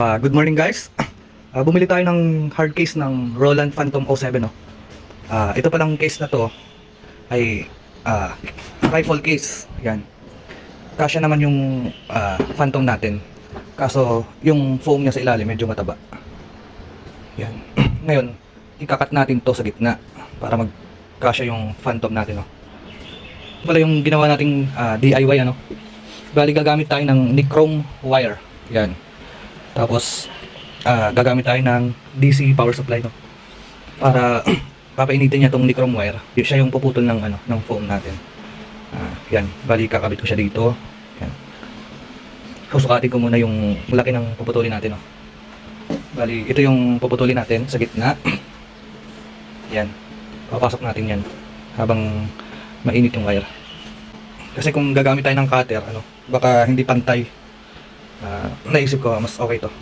Good morning guys. Bumili tayo ng hard case ng Roland Phantom 07 no. Ito palang case na to ay rifle case. Yan. Kasya naman yung Phantom natin. Kaso yung foam niya sa ilalim medyo mataba. Yan. Ngayon, ikakat natin to sa gitna para magkasya yung Phantom natin no. Wala yung ginawa nating DIY ano. Bali gagamit tayo ng nichrome wire. Yan. Tapos gagamit tayo ng DC power supply no para papainitin niya tong nichrome wire. Siya yung puputol ng ng foam natin. Yan, bali kakabit ko siya dito. Yan. Susukatin ko muna yung laki ng puputulin natin no. Bali ito yung puputulin natin sa gitna. Yan. Papasok natin yan habang mainit yung wire. Kasi kung gagamit tayo ng cutter baka hindi pantay. Naisip ko mas okay to.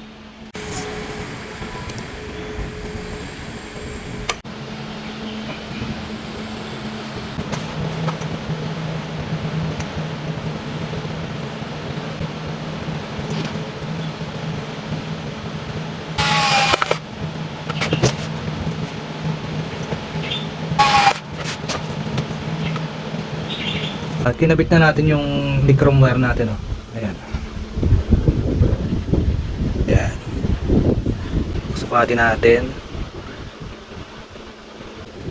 At kinabit na natin yung nichrome wire natin Ayan. Ayan. Sukatin natin.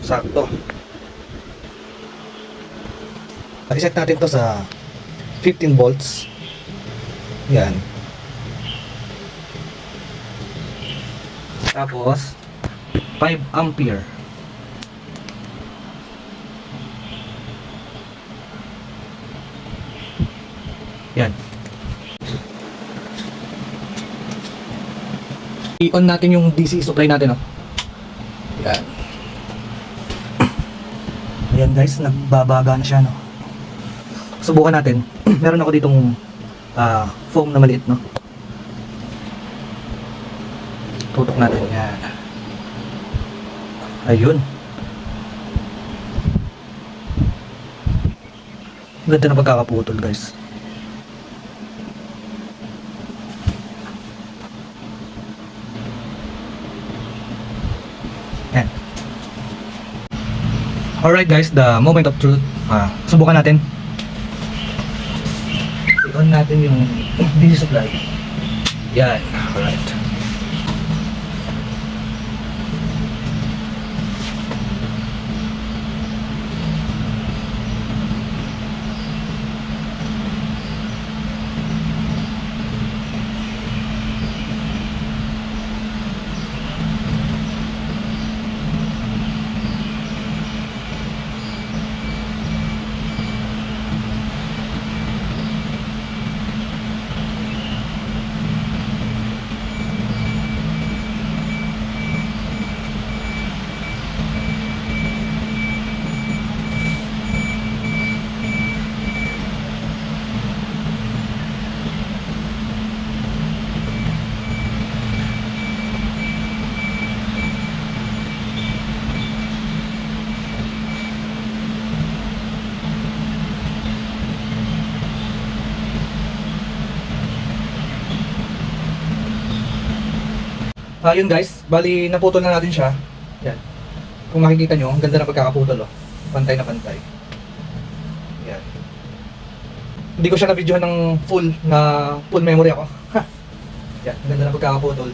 Sakto. I-set natin to sa 15 volts. Yan. Tapos 5 ampere. Yan. I-on natin yung DC supply natin Yan. Ayan guys, nagbabaga na siya Subukan natin. Meron ako ditong foam na maliit Tutok natin yan. Ayun. Ganda na pagkakaputol guys. Yan. Alright guys, the moment of truth. Subukan natin. I-on natin yung DC supply. Yan. Alright. Yun guys, bali naputol na natin siya. Yan. Kung makikita nyo, ang ganda na pagkakaputol Pantay na pantay. Yan. Hindi ko siya na-videohan ng full memory ako. Yan, ang ganda na pagkakaputol.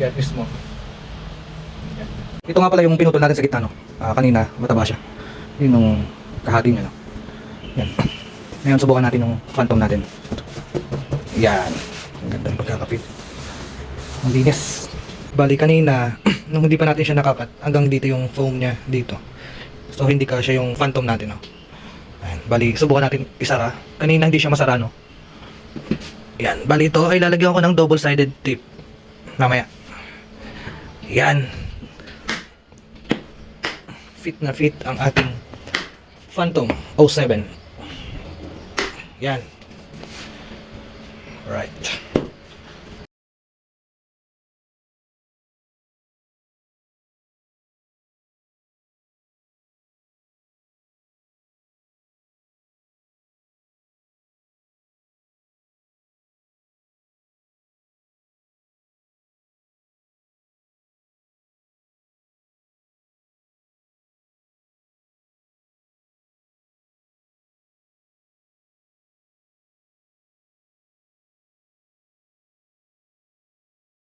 Yan, mismo. Yan. Ito nga pala yung pinutol natin sa gitna kanina, mataba siya. Yun yung kahati niya Yan. Ngayon subukan natin yung Phantom natin. Yan. Ang ganda ng pagkakapit. Ang linis. Bali kanina, nung hindi pa natin siya nakakat, hanggang dito yung foam niya dito. So hindi siya yung Phantom natin Ayan. Bali, subukan natin isara. Kanina hindi siya masara Yan. Bali ito ay lalagyan ko ng double-sided tape. Mamaya. Yan. Fit na fit ang ating Phantom 07. Yan. Right.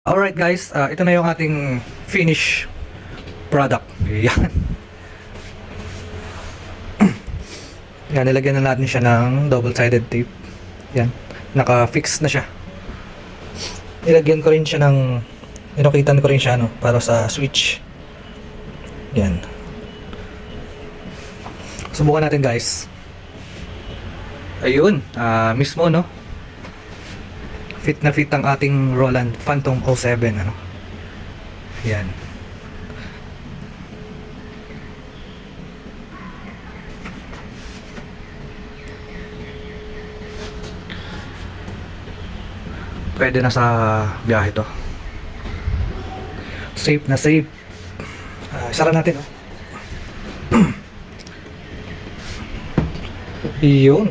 Alright guys, ito na yung ating finish product. Yan. Yan, nilagyan na natin siya ng double-sided tape. Yan, naka-fix na siya. Nilagyan ko rin siya ng, ninukitan ko rin siya para sa switch. Yan. Subukan natin guys. Ayun, mismo no. Fit na fit ang ating Roland Phantom 07 Yan. Pwede na sa biyahe to. Safe na safe. Isara natin Iyon.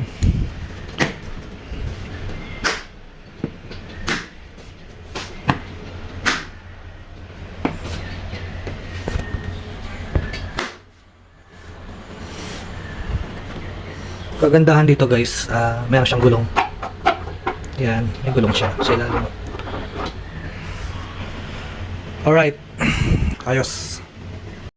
Kagandahan dito guys, meron siyang gulong. Yan, may gulong siya sa ilalim. Alright, ayos.